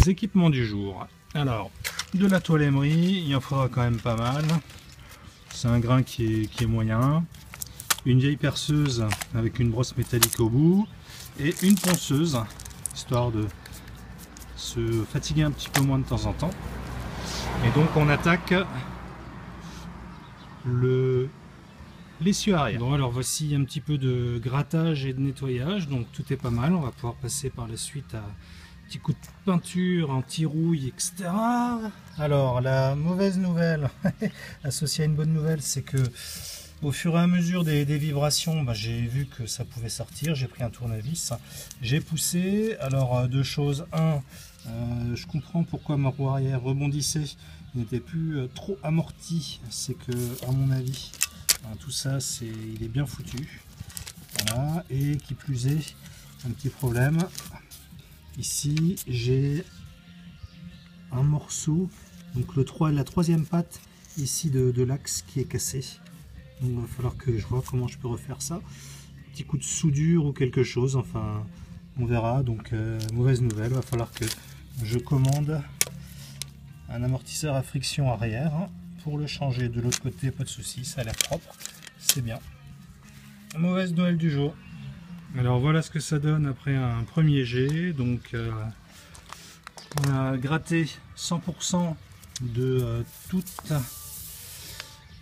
les équipements du jour. Alors, de la toile émerie, il en faudra quand même pas mal. C'est un grain qui est moyen. Une vieille perceuse avec une brosse métallique au bout. Et une ponceuse, histoire de se fatiguer un petit peu moins de temps en temps. Et donc on attaque l'essieu arrière. Bon, alors voici un petit peu de grattage et de nettoyage, donc tout est pas mal. On va pouvoir passer par la suite à un petit coup de peinture, anti-rouille, etc. Alors la mauvaise nouvelle, associée à une bonne nouvelle, c'est que au fur et à mesure des vibrations, j'ai vu que ça pouvait sortir. J'ai pris un tournevis, j'ai poussé. Alors deux choses. Je comprends pourquoi ma roue arrière rebondissait, n'était plus trop amorti. C'est que, à mon avis, tout ça, il est bien foutu. Voilà. Et qui plus est, un petit problème. Ici, j'ai un morceau, donc la troisième patte ici de l'axe qui est cassé. Donc il va falloir que je vois comment je peux refaire ça. Petit coup de soudure ou quelque chose, enfin on verra. Donc mauvaise nouvelle, il va falloir que je commande un amortisseur à friction arrière pour le changer. De l'autre côté, pas de souci, ça a l'air propre, c'est bien. Mauvaise nouvelle du jour. Alors voilà ce que ça donne après un premier jet. Donc on a gratté 100% de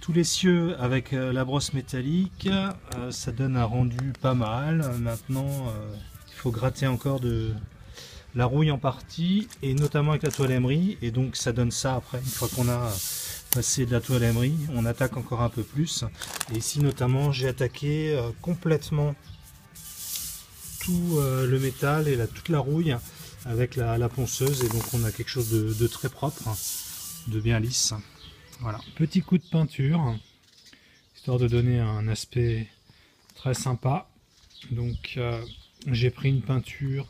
tous les cieux avec la brosse métallique. Ça donne un rendu pas mal. Maintenant il faut gratter encore de la rouille en partie, et notamment avec la toile émerie, et donc ça donne ça après. Une fois qu'on a passé de la toile émerie, on attaque encore un peu plus. Et ici notamment j'ai attaqué complètement tout le métal et toute la rouille avec la ponceuse, et donc on a quelque chose de très propre, de bien lisse. Voilà, petit coup de peinture histoire de donner un aspect très sympa. Donc j'ai pris une peinture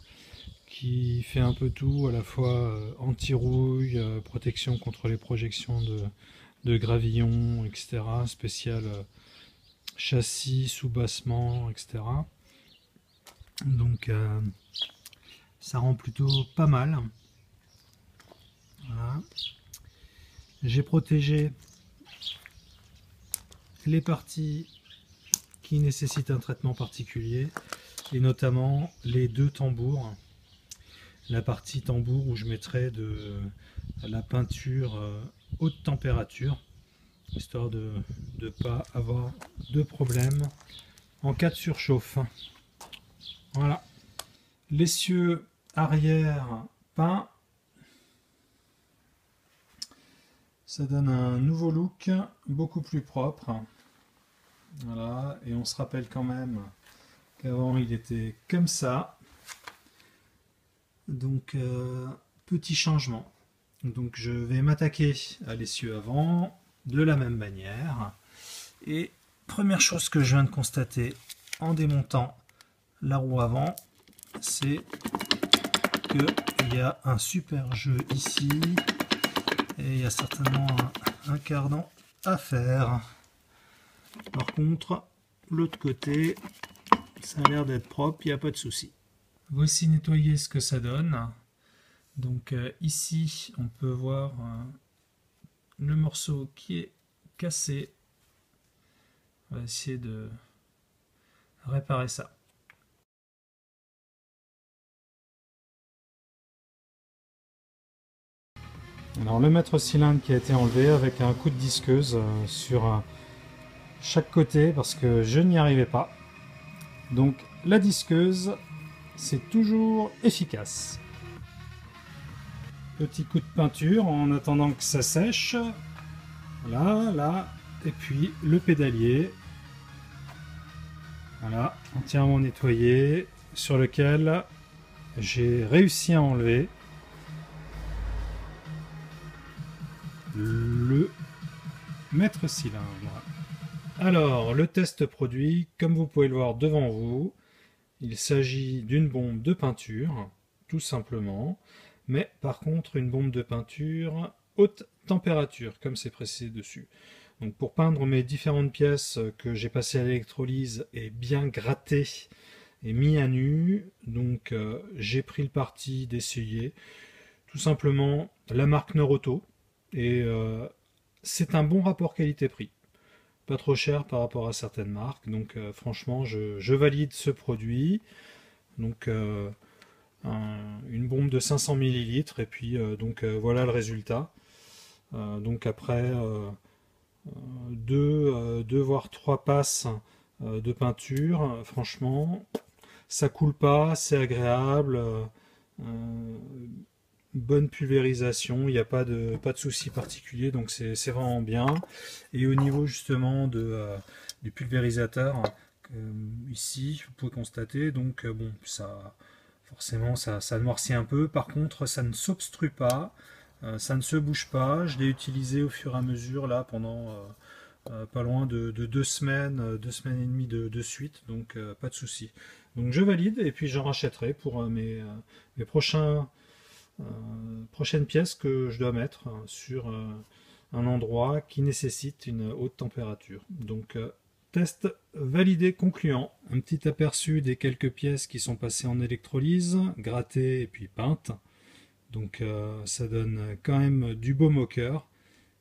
qui fait un peu tout, à la fois anti-rouille, protection contre les projections de gravillon, etc. Spécial châssis, soubassement, etc. Donc ça rend plutôt pas mal. Voilà. J'ai protégé les parties qui nécessitent un traitement particulier, et notamment les deux tambours. La partie tambour où je mettrai de la peinture haute température, histoire de ne pas avoir de problème en cas de surchauffe. Voilà. L'essieu arrière peint, ça donne un nouveau look, beaucoup plus propre. Voilà, et on se rappelle quand même qu'avant il était comme ça. Donc petit changement. Donc je vais m'attaquer à l'essieu avant de la même manière. Et première chose que je viens de constater en démontant la roue avant, c'est qu'il y a un super jeu ici, et il y a certainement un cardan à faire. Par contre, l'autre côté, ça a l'air d'être propre, il n'y a pas de souci. Voici nettoyer ce que ça donne. Donc ici, on peut voir le morceau qui est cassé. On va essayer de réparer ça. Alors le maître cylindre qui a été enlevé avec un coup de disqueuse sur chaque côté parce que je n'y arrivais pas. Donc la disqueuse, c'est toujours efficace. Petit coup de peinture en attendant que ça sèche. Voilà, là. Et puis le pédalier. Voilà, entièrement nettoyé, sur lequel j'ai réussi à enlever le maître cylindre. Alors, le test produit, comme vous pouvez le voir devant vous, il s'agit d'une bombe de peinture, tout simplement, mais par contre une bombe de peinture haute température, comme c'est précisé dessus. Donc pour peindre mes différentes pièces que j'ai passées à l'électrolyse et bien grattées et mis à nu, donc j'ai pris le parti d'essayer tout simplement la marque Noroto. Et c'est un bon rapport qualité-prix. Pas trop cher par rapport à certaines marques. Donc franchement, je valide ce produit. Donc une bombe de 500 ml. Et puis voilà le résultat. Donc après deux voire 3 passes de peinture, franchement, ça coule pas, c'est agréable. Bonne pulvérisation, il n'y a pas de souci particulier, donc c'est vraiment bien. Et au niveau justement du pulvérisateur, ici vous pouvez constater, donc bon, ça forcément ça noircit un peu. Par contre, ça ne s'obstrue pas, ça ne se bouge pas. Je l'ai utilisé au fur et à mesure là pendant pas loin de 2 semaines, 2 semaines et demie de suite, donc pas de souci. Donc je valide et puis j'en rachèterai pour mes prochaines pièces que je dois mettre sur un endroit qui nécessite une haute température. Donc test validé, concluant. Un petit aperçu des quelques pièces qui sont passées en électrolyse, grattées et puis peintes. Donc ça donne quand même du baume au cœur.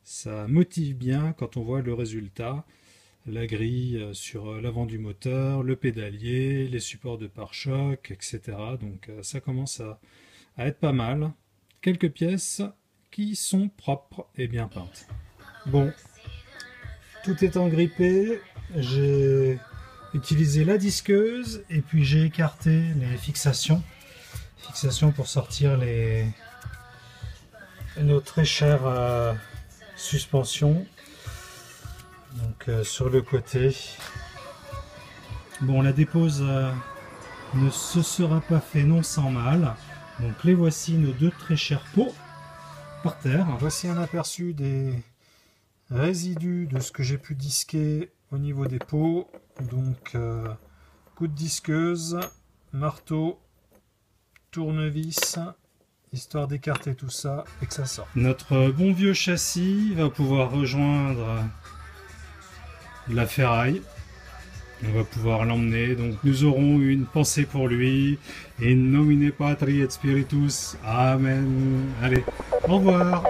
Ça motive bien quand on voit le résultat. La grille sur l'avant du moteur, le pédalier, les supports de pare-choc, etc. Donc ça commence à être pas mal. Quelques pièces qui sont propres et bien peintes. Bon, tout étant grippé, j'ai utilisé la disqueuse et puis j'ai écarté les fixations. Fixations pour sortir nos très chères suspensions. Donc sur le côté. Bon, la dépose ne se sera pas fait non sans mal. Donc les voici, nos 2 très chers pots par terre. Voici un aperçu des résidus de ce que j'ai pu disquer au niveau des pots. Donc coup de disqueuse, marteau, tournevis, histoire d'écarter tout ça et que ça sorte. Notre bon vieux châssis va pouvoir rejoindre la ferraille. On va pouvoir l'emmener, donc nous aurons une pensée pour lui. In nomine Patri et Spiritus. Amen. Allez, au revoir.